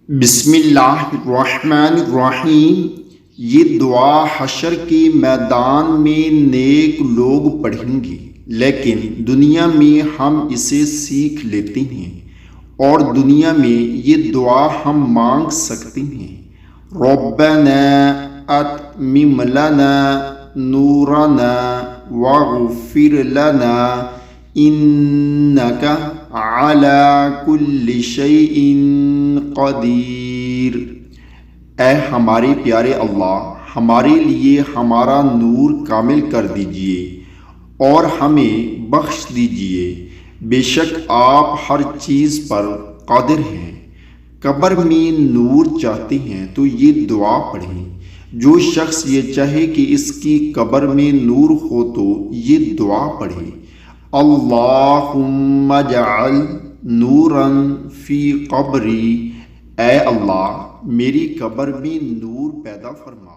بسم اللہ الرحمن الرحیم۔ یہ دعا حشر کے میدان میں نیک لوگ پڑھیں گے، لیکن دنیا میں ہم اسے سیکھ لیتے ہیں اور دنیا میں یہ دعا ہم مانگ سکتے ہیں۔ ربنا اتمم لنا نورنا واغفر لنا انک علی کل شیء قدیر۔ اے ہمارے پیارے اللہ، ہمارے لیے ہمارا نور کامل کر دیجئے اور ہمیں بخش دیجئے، بے شک آپ ہر چیز پر قادر ہیں۔ قبر میں نور چاہتے ہیں تو یہ دعا پڑھیں۔ جو شخص یہ چاہے کہ اس کی قبر میں نور ہو تو یہ دعا پڑھے، اللہم اجعل نورا فی قبری، اے اللہ میری قبر میں نور پیدا فرما۔